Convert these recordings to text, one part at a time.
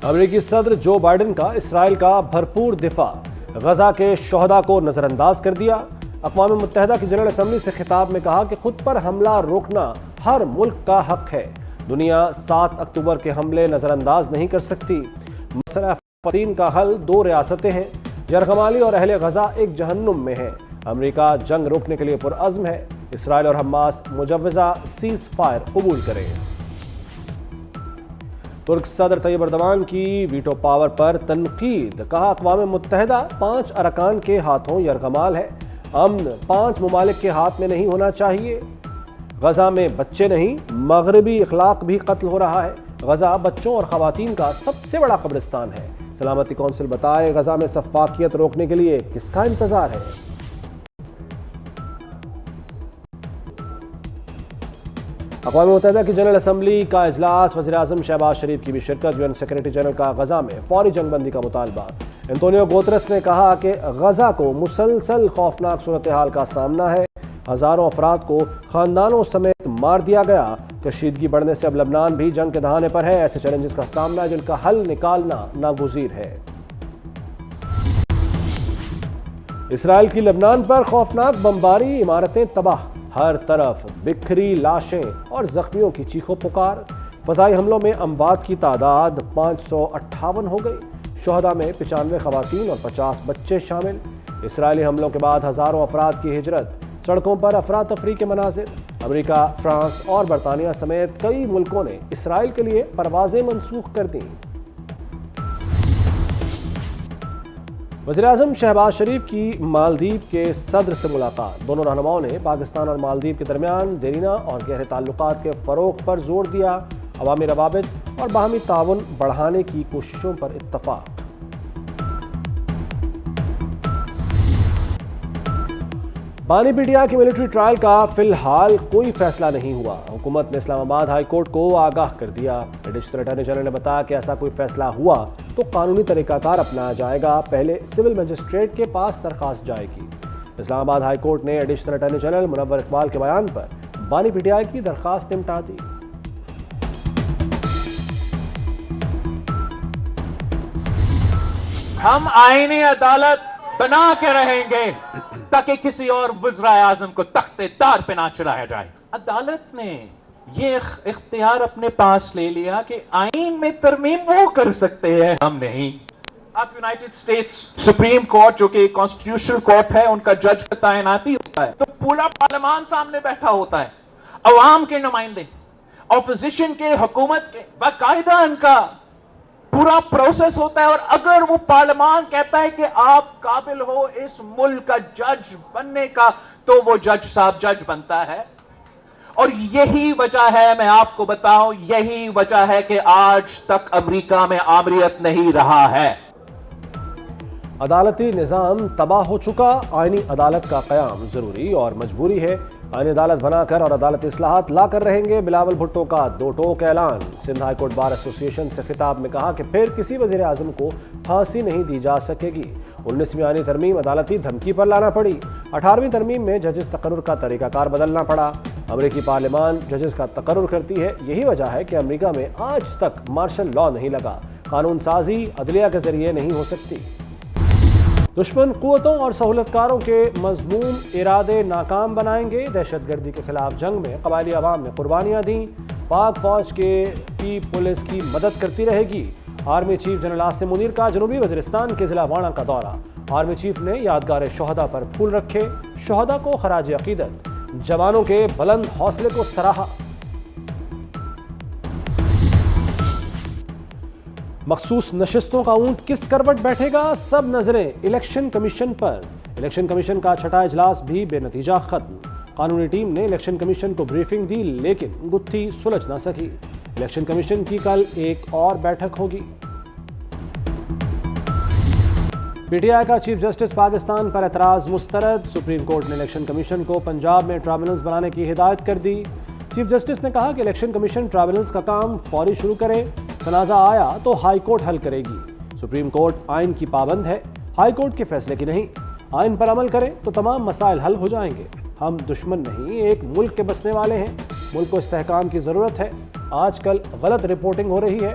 امریکی صدر Joe Biden کا اسرائیل کا بھرپور دفاع، غزہ کے شہداء کو نظر انداز کر دیا۔ اقوام متحدہ کی جنرل اسمبلی سے خطاب میں کہا کہ خود پر حملہ روکنا ہر ملک کا حق ہے۔ دنیا 7 اکتوبر کے حملے نظر انداز نہیں کر سکتی۔ مسئلہ فلسطین کا حل 2 ریاستیں ہیں۔ یرغمالی اور اہل غزہ ایک جہنم میں ہیں۔ امریکہ جنگ روکنے کے لیے پرعزم ہے۔ اسرائیل اور حماس مجوزہ سیز فائر قبول کریں۔ ترک صدر طیب اردوان کی ویٹو پاور پر تنقید، کہا اقوام متحدہ 5 ارکان کے ہاتھوں یرغمال ہے۔ امن 5 ممالک کے ہاتھ میں نہیں ہونا چاہیے۔ غزہ میں بچے نہیں، مغربی اخلاق بھی قتل ہو رہا ہے۔ غزہ بچوں اور خواتین کا سب سے بڑا قبرستان ہے۔ سلامتی کونسل بتائے غزہ میں سفاکیت روکنے کے لیے کس کا انتظار ہے؟ اقوام متحدہ کی جنرل اسمبلی کا اجلاس، وزیر اعظم شہباز شریف کی بھی شرکت۔ UN سیکریٹری جنرل کا غزہ میں فوری جنگ بندی کا مطالبہ۔ انتونیو گوترس نے کہا کہ غزہ کو مسلسل خوفناک صورتحال کا سامنا ہے۔ ہزاروں افراد کو خاندانوں سمیت مار دیا گیا۔ کشیدگی بڑھنے سے اب لبنان بھی جنگ کے دہانے پر ہے۔ ایسے چیلنجز کا سامنا جن کا حل نکالنا ناگزیر ہے۔ اسرائیل کی لبنان پر خوفناک بمباری، عمارتیں تباہ، ہر طرف بکھری لاشیں اور زخمیوں کی چیخو پکار۔ فضائی حملوں میں اموات کی تعداد 558 ہو گئی۔ شہداء میں 95 خواتین اور 50 بچے شامل۔ اسرائیلی حملوں کے بعد ہزاروں افراد کی ہجرت، سڑکوں پر افراتفری کے مناظر۔ امریکہ، فرانس اور برطانیہ سمیت کئی ملکوں نے اسرائیل کے لیے پروازیں منسوخ کر دیں۔ وزیراعظم شہباز شریف کی مالدیپ کے صدر سے ملاقات۔ دونوں رہنماؤں نے پاکستان اور مالدیپ کے درمیان دیرینہ اور گہرے تعلقات کے فروغ پر زور دیا۔ عوامی روابط اور باہمی تعاون بڑھانے کی کوششوں پر اتفاق۔ بانی پی ٹی آئی کے ملٹری ٹرائل کا فی الحال کوئی فیصلہ نہیں ہوا۔ حکومت نے اسلام آباد ہائی کورٹ کو آگاہ کر دیا۔ ایڈیشنل اٹارنی جنرل نے بتایا کہ ایسا کوئی فیصلہ ہوا تو قانونی طریقہ کار اپنایا جائے گا۔ پہلے سول مجسٹریٹ کے پاس درخواست جائے گی۔ اسلام آباد ہائی کورٹ نے ایڈیشنل اٹارنی جنرل منور اقبال کے بیان پر بانی پی ٹی آئی کی درخواست نمٹا دی۔ ہم آئینی عدالت بنا کے رہیں گے تاکہ کسی اور وزرائے اعظم کو تخت دار پہ نہ چڑھایا جائے۔ عدالت نے یہ اختیار اپنے پاس لے لیا کہ آئین میں ترمیم وہ کر سکتے ہیں، ہم نہیں۔ آپ یونائٹڈ اسٹیٹس سپریم کورٹ جو کہ کانسٹیٹیوشنل کورٹ ہے، ان کا جج کا تعیناتی ہوتا ہے تو پورا پارلیمان سامنے بیٹھا ہوتا ہے، عوام کے نمائندے، اپوزیشن کے، حکومت کے، باقاعدہ ان کا پورا پروسیس ہوتا ہے۔ اور اگر وہ پارلیمان کہتا ہے کہ آپ قابل ہو اس ملک کا جج بننے کا تو وہ جج صاحب جج بنتا ہے۔ اور یہی وجہ ہے، میں آپ کو بتاؤں، یہی وجہ ہے کہ آج تک امریکہ میں آمریت نہیں رہا ہے۔ عدالتی نظام تباہ ہو چکا، آئینی عدالت کا قیام ضروری اور مجبوری ہے۔ آئینی عدالت بنا کر اور عدالتی اصلاحات لا کر رہیں گے۔ بلاول بھٹو کا 2 ٹوک اعلان۔ سندھ ہائی کورٹ بار ایسوسی ایشن سے خطاب میں کہا کہ پھر کسی وزیر اعظم کو پھانسی نہیں دی جا سکے گی۔ 19ویں آئینی ترمیم عدالتی دھمکی پر لانا پڑی۔ 18ویں ترمیم میں ججز تقرر کا طریقہ کار بدلنا پڑا۔ امریکی پارلیمان ججز کا تقرر کرتی ہے۔ یہی وجہ ہے کہ امریکہ میں آج تک مارشل لا نہیں لگا۔ قانون سازی عدلیہ کے ذریعے نہیں ہو سکتی۔ دشمن قوتوں اور سہولت کاروں کے مذموم ارادے ناکام بنائیں گے۔ دہشت گردی کے خلاف جنگ میں قبائلی عوام نے قربانیاں دیں۔ پاک فوج کی پولیس کی مدد کرتی رہے گی۔ Army chief general Asim Munir کا جنوبی وزیرستان کے ضلع وانا کا دورہ۔ آرمی چیف نے یادگار شہداء پر پھول رکھے، شہداء کو خراج عقیدت، جوانوں کے بلند حوصلے کو سراہا۔ مخصوص نشستوں کا اونٹ کس کروٹ بیٹھے گا؟ سب نظریں الیکشن کمیشن پر۔ الیکشن کمیشن کا 6واں اجلاس بھی بے نتیجہ ختم۔ قانونی ٹیم نے الیکشن کمیشن کو بریفنگ دی لیکن گتھی سلجھ نہ سکی۔ الیکشن کمیشن کی کل ایک اور بیٹھک ہوگی۔ پی ٹی آئی کا چیف جسٹس پاکستان پر اعتراض مسترد۔ سپریم کورٹ نے الیکشن کمیشن کو پنجاب میں ٹرائبونلز بنانے کی ہدایت کر دی۔ چیف جسٹس نے کہا کہ الیکشن کمیشن ٹرائبونلز کا کام فوری شروع کرے، تنازع آیا تو ہائی کورٹ حل کرے گی۔ سپریم کورٹ آئین کی پابند ہے، ہائی کورٹ کے فیصلے کی نہیں۔ آئین پر عمل کرے تو تمام مسائل حل ہو جائیں گے۔ ہم دشمن نہیں، ایک ملک کے بسنے والے ہیں۔ ملک کو استحکام کی ضرورت ہے۔ آج کل غلط رپورٹنگ ہو رہی ہے،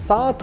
$7